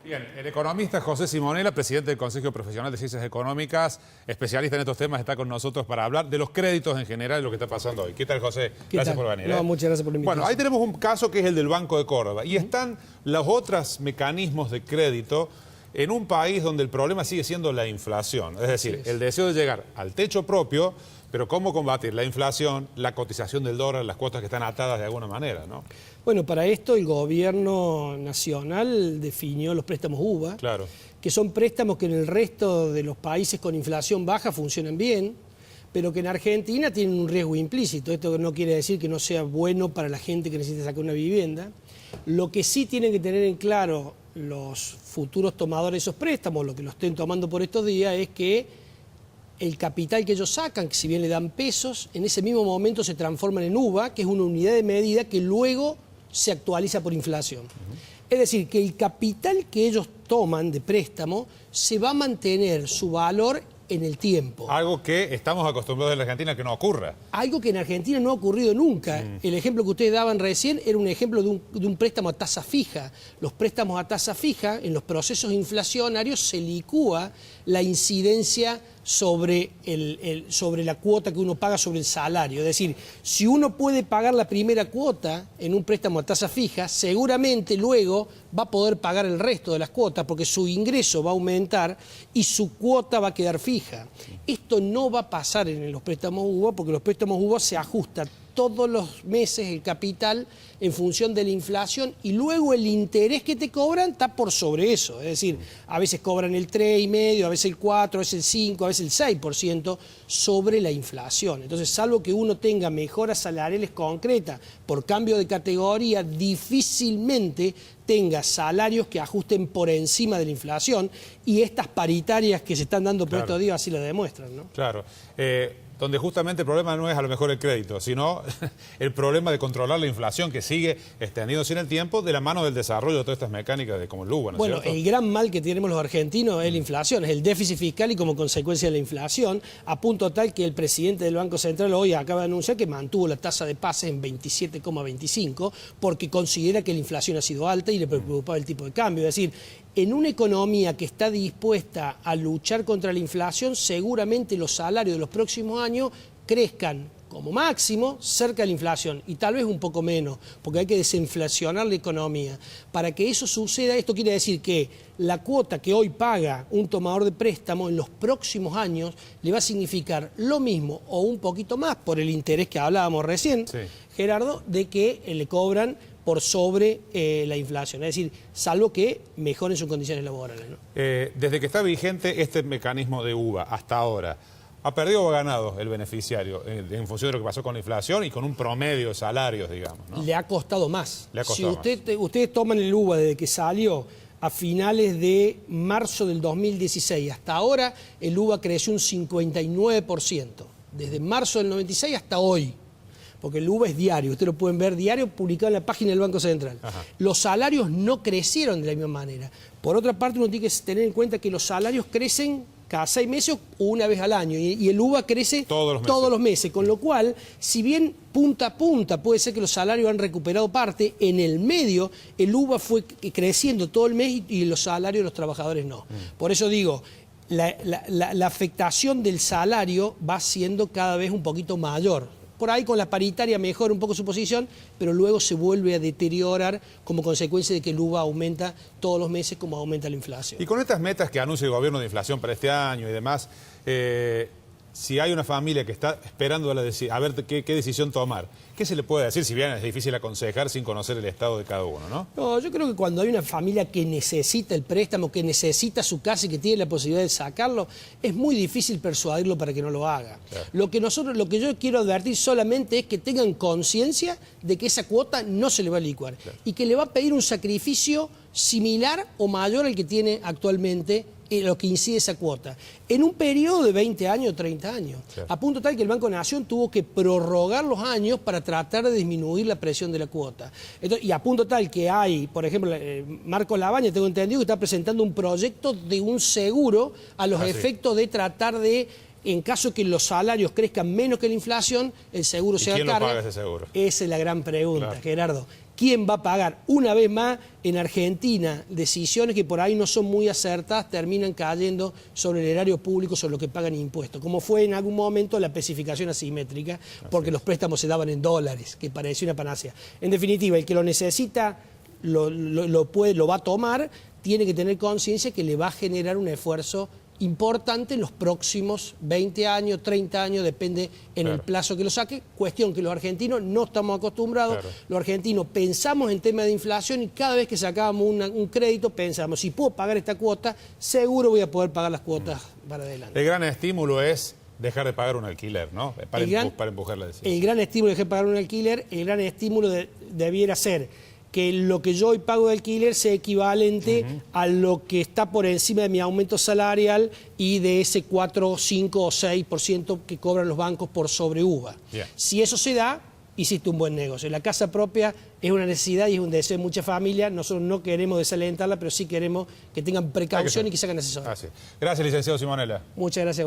Bien, el economista José Simonella, presidente del Consejo Profesional de Ciencias Económicas, especialista en estos temas, está con nosotros para hablar de los créditos en general y lo que está pasando hoy. ¿Qué tal, José? Gracias por venir. No, muchas gracias por la invitación. Bueno, ahí tenemos un caso que es el del Banco de Córdoba y están los otros mecanismos de crédito en un país donde el problema sigue siendo la inflación. Es decir, el deseo de llegar al techo propio, pero cómo combatir la inflación, la cotización del dólar, las cuotas que están atadas de alguna manera, ¿no? Bueno, para esto el gobierno nacional definió los préstamos UVA, Claro. que son préstamos que en el resto de los países con inflación baja funcionan bien, pero que en Argentina tienen un riesgo implícito. Esto no quiere decir que no sea bueno para la gente que necesita sacar una vivienda. Lo que sí tienen que tener en claro los futuros tomadores de esos préstamos, lo que lo estén tomando por estos días, es que el capital que ellos sacan, que si bien le dan pesos, en ese mismo momento se transforman en UVA, que es una unidad de medida que luego se actualiza por inflación. Es decir, que el capital que ellos toman de préstamo se va a mantener su valor en el tiempo. Algo que estamos acostumbrados en la Argentina que no ocurra. Algo que en Argentina no ha ocurrido nunca. El ejemplo que ustedes daban recién era un ejemplo de un préstamo a tasa fija. Los préstamos a tasa fija, en los procesos inflacionarios, se licúa la incidencia sobre la cuota que uno paga sobre el salario. Es decir, si uno puede pagar la primera cuota en un préstamo a tasa fija, seguramente luego va a poder pagar el resto de las cuotas porque su ingreso va a aumentar y su cuota va a quedar fija. Esto no va a pasar en los préstamos UVA porque los préstamos UVA se ajustan todos los meses el capital en función de la inflación y luego el interés que te cobran está por sobre eso. Es decir, a veces cobran el 3,5%, a veces el 4%, a veces el 5%, a veces el 6% sobre la inflación. Entonces, salvo que uno tenga mejoras salariales concretas por cambio de categoría, difícilmente tenga salarios que ajusten por encima de la inflación y estas paritarias que se están dando por estos días así lo demuestran, ¿no? Claro. Donde justamente el problema no es a lo mejor el crédito, sino el problema de controlar la inflación que sigue extendiéndose en el tiempo de la mano del desarrollo de todas estas mecánicas de como el UVA, ¿no es Bueno, cierto? el gran mal que tenemos los argentinos es la inflación, es el déficit fiscal y como consecuencia de la inflación, a punto tal que el presidente del Banco Central hoy acaba de anunciar que mantuvo la tasa de pases en 27,25 porque considera que la inflación ha sido alta y le preocupaba el tipo de cambio. Es decir, en una economía que está dispuesta a luchar contra la inflación, seguramente los salarios de los próximos años crezcan como máximo cerca de la inflación y tal vez un poco menos, porque hay que desinflacionar la economía. Para que eso suceda, esto quiere decir que la cuota que hoy paga un tomador de préstamo en los próximos años le va a significar lo mismo o un poquito más por el interés que hablábamos recién, Gerardo, de que le cobran por sobre la inflación, es decir, salvo que mejoren sus condiciones laborales, ¿no? Desde que está vigente este mecanismo de UVA hasta ahora, ¿ha perdido o ha ganado el beneficiario en función de lo que pasó con la inflación y con un promedio de salarios, digamos, ¿no? Le ha costado más. Le ha costado si ustedes toman el UVA desde que salió a finales de marzo del 2016 hasta ahora, el UVA creció un 59%, desde marzo del 96 hasta hoy. Porque el UVA es diario, ustedes lo pueden ver diario publicado en la página del Banco Central. Los salarios no crecieron de la misma manera. Por otra parte, uno tiene que tener en cuenta que los salarios crecen cada 6 meses o una vez al año, y el UVA crece todos los meses, con lo cual, si bien punta a punta puede ser que los salarios han recuperado parte, en el medio el UVA fue creciendo todo el mes y los salarios de los trabajadores no. Por eso digo, la afectación del salario va siendo cada vez un poquito mayor. Por ahí con la paritaria mejora un poco su posición, pero luego se vuelve a deteriorar como consecuencia de que el UVA aumenta todos los meses como aumenta la inflación. Y con estas metas que anuncia el gobierno de inflación para este año y demás, si hay una familia que está esperando a ver qué decisión tomar, ¿qué se le puede decir? Si bien es difícil aconsejar sin conocer el estado de cada uno, ¿no? No, yo creo que cuando hay una familia que necesita el préstamo, que necesita su casa y que tiene la posibilidad de sacarlo, es muy difícil persuadirlo para que no lo haga. Claro. Lo que yo quiero advertir solamente es que tengan conciencia de que esa cuota no se le va a licuar y que le va a pedir un sacrificio similar o mayor al que tiene actualmente lo que incide esa cuota, en un periodo de 20 años o 30 años, a punto tal que el Banco Nación tuvo que prorrogar los años para tratar de disminuir la presión de la cuota. Entonces, y a punto tal que hay, por ejemplo, Marcos Labaña, tengo entendido que está presentando un proyecto de un seguro a los efectos de tratar de, en caso que los salarios crezcan menos que la inflación, el seguro se haga cargo. ¿Quién lo paga ese seguro? Esa es la gran pregunta, Gerardo. ¿Quién va a pagar? Una vez más, en Argentina, decisiones que por ahí no son muy acertadas terminan cayendo sobre el erario público, sobre lo que pagan impuestos, como fue en algún momento la especificación asimétrica, porque los préstamos se daban en dólares, que parecía una panacea. En definitiva, el que lo necesita lo va a tomar, tiene que tener conciencia que le va a generar un esfuerzo importante en los próximos 20 años, 30 años, depende en el plazo que lo saque, cuestión que los argentinos no estamos acostumbrados, los argentinos pensamos en tema de inflación y cada vez que sacábamos un crédito pensamos, si puedo pagar esta cuota, seguro voy a poder pagar las cuotas para adelante. El gran estímulo es dejar de pagar un alquiler, ¿no? Para empujar la decisión. El gran estímulo de dejar de pagar un alquiler, el gran estímulo debiera ser que lo que yo hoy pago de alquiler sea equivalente a lo que está por encima de mi aumento salarial y de ese 4, 5 o 6% que cobran los bancos por sobre UVA. Si eso se da, hiciste un buen negocio. La casa propia es una necesidad y es un deseo de muchas familias. Nosotros no queremos desalentarla, pero sí queremos que tengan precaución y que se hagan asesorar. Gracias, licenciado Simonella. Muchas gracias a usted.